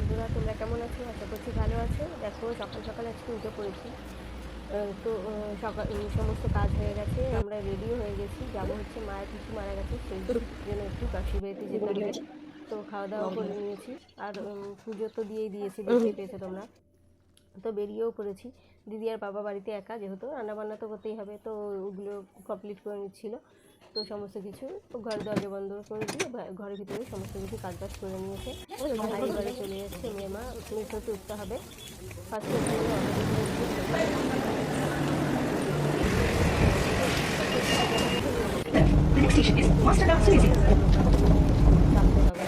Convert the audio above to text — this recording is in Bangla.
বন্ধুরা, তোমরা কেমন আছো? আশা করছি ভালো আছো। দেখো, সকাল সকাল আজকে উঠে পড়েছি। তো সকাল সমস্ত কাজ হয়ে গেছে, আমরা রেডিও হয়ে গেছি, যাবো হচ্ছে মায়ের পিসি মারা গেছে সেই জন্য একটু কাশি বাড়িতে যেতে হবে। তো খাওয়া দাওয়া করে নিয়েছি, আর পুজো তো দিয়েই দিয়েছি, দেখতে পেয়েছো তোমরা। তো বেরিয়েও পড়েছি। দিদি আর বাবা বাড়িতে একা, যেহেতু রান্নাবান্না তো করতেই হবে, তো ওগুলো কমপ্লিট করে নিচ্ছিলো। তো সমস্ত কিছু ঘর দরজা বন্ধ করে দিয়ে ঘরের ভিতরে সমস্ত কিছু কাজ বাজ করে নিয়েছে। ভাই এবারে চলে যাচ্ছে, মেয়ে মা মেট্রোতে উঠতে হবে। ফার্স্টে The next station is Master Suizy. চাপতে হবে।